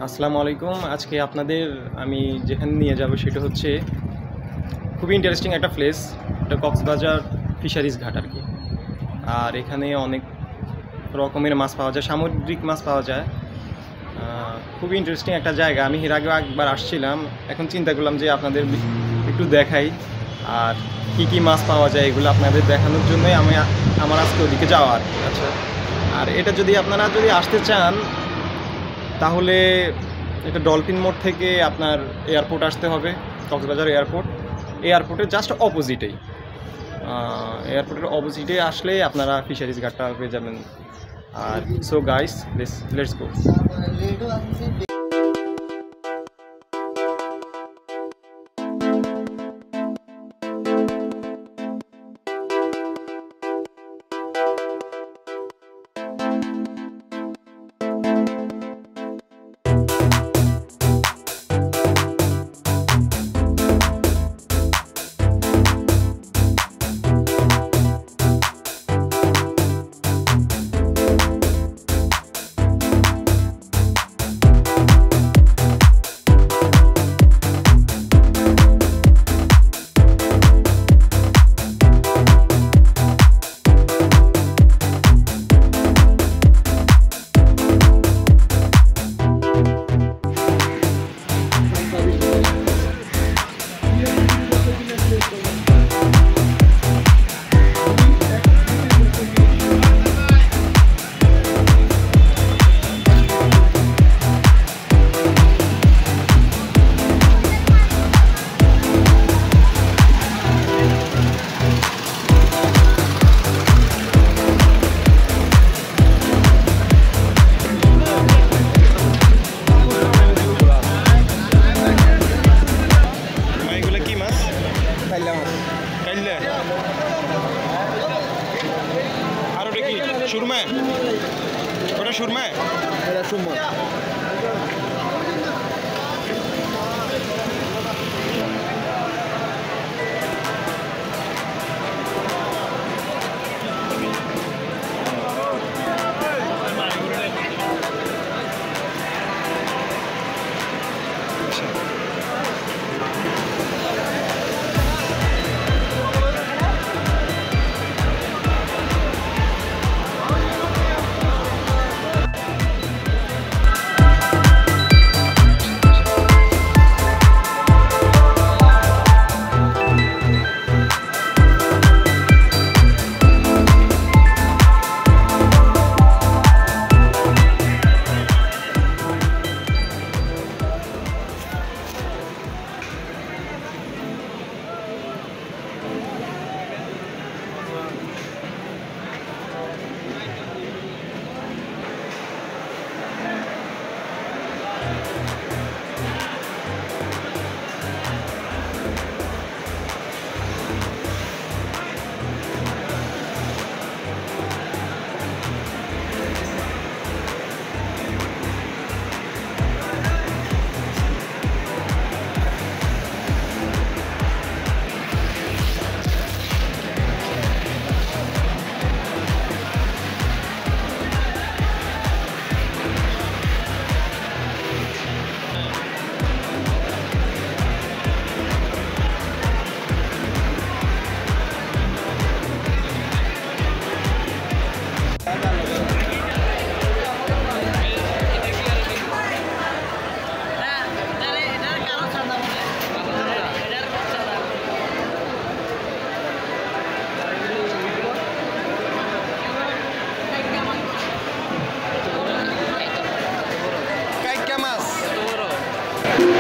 আসসালামু আলাইকুম। আজকে আপনাদের আমি যেখানে নিয়ে যাব সেটা হচ্ছে খুবই ইন্টারেস্টিং একটা প্লেস। এটা কক্সবাজার ফিশারিজ ঘাট আর কি। আর এখানে অনেক রকমের মাছ পাওয়া যায়, সামুদ্রিক মাছ পাওয়া যায়। খুবই ইন্টারেস্টিং একটা জায়গা। আমি এর আগেও একবার আসছিলাম, এখন চিন্তা করলাম যে আপনাদের একটু দেখাই আর কী কী মাছ পাওয়া যায় এগুলো আপনাদের দেখানোর জন্যই আমার আজকে ওদিকে যাওয়া আর কি। আচ্ছা, আর এটা যদি আপনারা আসতে চান তাহলে এটা ডলফিন মোড় থেকে আপনার এয়ারপোর্ট আসতে হবে, কক্সবাজার এয়ারপোর্টের জাস্ট অপোজিটেই। এয়ারপোর্টের অপোজিটে আসলে আপনারা ফিশারিজ ঘাটটা পেয়ে যাবেন। আর সো গাইস, লেটস গো। আর ওটা কি সুরমা? ওটা সুরমা? এটা সুরমা।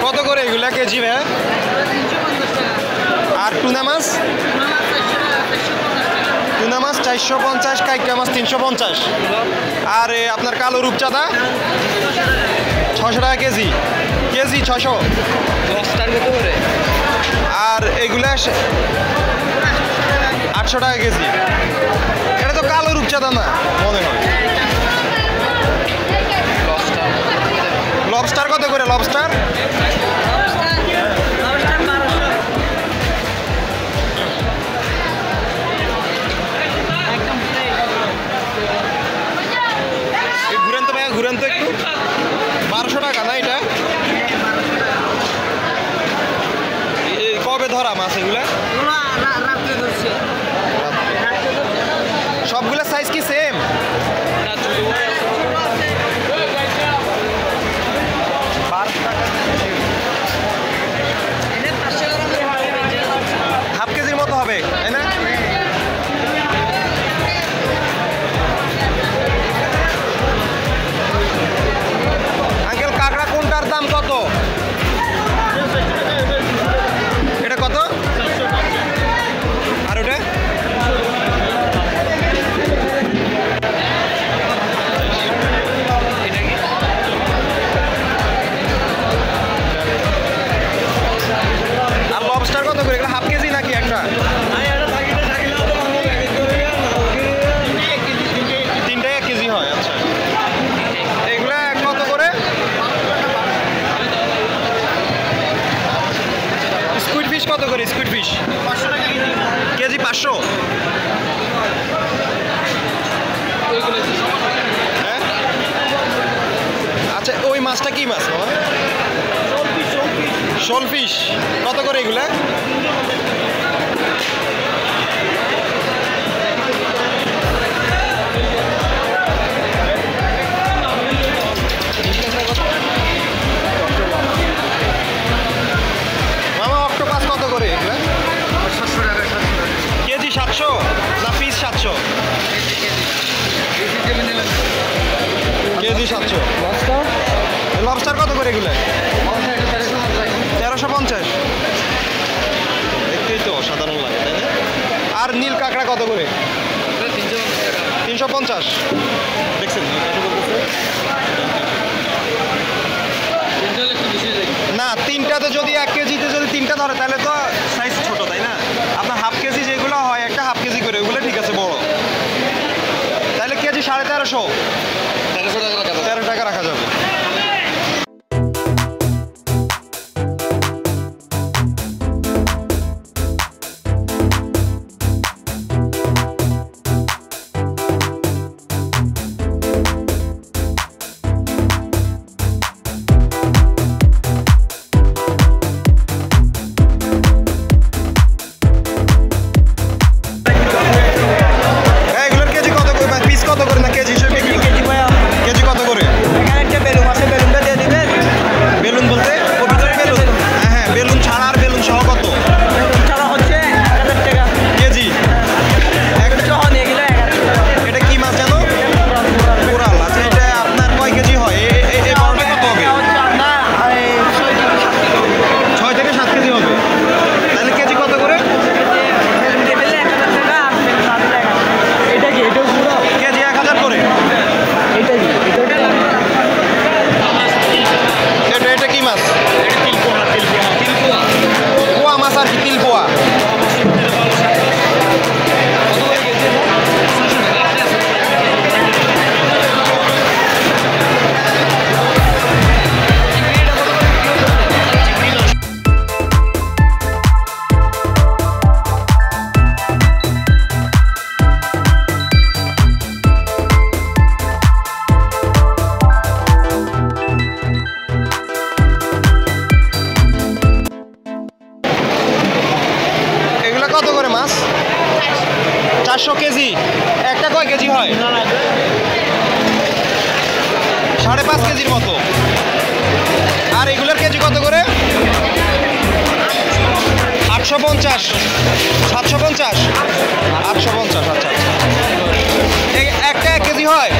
কত করে এগুলা কেজি ভাই? আর টুনা মাছ? টুনা মাছ 450, কাইকা মাছ 350। আর আপনার কালো রূপচাঁদা 600 টাকা কেজি। কেজি 600। আর এগুলা 800 টাকা কেজি। এটা তো কালো রূপচাঁদা না মনে হয়। লবস্টার কত করে? লবস্টার ঘুরেন তো ভাইয়া, ঘুরেন তো একটু। 1200 টাকা না এটা? ধরা মাছ এগুলা? সবগুলা সাইজ কি সেম? হাফ কেজির মতো হবে তাই না? আঙ্কেল কাঁকড়া কোনটার দাম কত? এটা কত? আর ওটা? আর লবস্টার কত করে? হাফ কেজি নাকি একটা? তিনটাই 1 কেজি হয়। আচ্ছা, এগুলা কত করে? স্কুইড ফিশ কত করে? স্কুইড ফিশ 500 টাকা কেজি। 500? হ্যাঁ, আচ্ছা ওই মাছটা কি মাছ? শোল ফিশ কত করে এগুলা? মামা অক্টোপাস কত করে এগুলা? 700 টাকা। কেজি 700 না পিস 700? কেজি 700। লবস্টার কত করে এগুলা? 1350। দেখতেই তো অসাধারণ লাগে তাই না? আর নীল কাঁকড়া কত করে? 350। দেখছেন না, তিনটাতে যদি 1 কেজিতে যদি 3টা ধরে তাহলে তো সাইজ ছোট তাই না? আপনার হাফ কেজি যেগুলো হয় একটা হাফ কেজি করে ওগুলো ঠিক আছে বড়, তাহলে কেজি 1350। 13 টাকা রাখা যাবে। এগুলোর কেজি কত করে? পিস কত করে না কেজি হিসেবে? কেজি কত করে? একটা বেলুন আছে, বেলুনটা দিয়ে দিবেন। বেলুন বলতে ও ভিতরে বেলুন? হ্যাঁ হ্যাঁ, বেলুন ছাড়া আর বেলুন সহ কত? বেলুন ছাড়া হচ্ছে 1000 টাকা কেজি। সহ নিয়ে গেলে 1100 টাকা। এটা কি মাছ জানো? কোরাল। আচ্ছা, এটা আপনার কয় কেজি হয়? এই বড়টা কত হবে? এটা হচ্ছে আপনার 6 থেকে 7 কেজি হবে। তাহলে কেজি কত করে? বেলুন দিয়ে দিলে 1000 টাকা, আর বেলুন না দিলে 1100 টাকা। এটা কি? এটাও পুরো? কেজি 1000 করে। এটা কি? এটা কি মাছ? পোয়া মাছ আর কি? তিল পোয়া। এগুলা কত করে মাছ? 400 কেজি। একটা কয় কেজি হয়? 5.5 কেজির মতো। আর এগুলোর কেজি কত করে? 850। 750? 850। আচ্ছা আচ্ছা, একটা 1 কেজি হয়।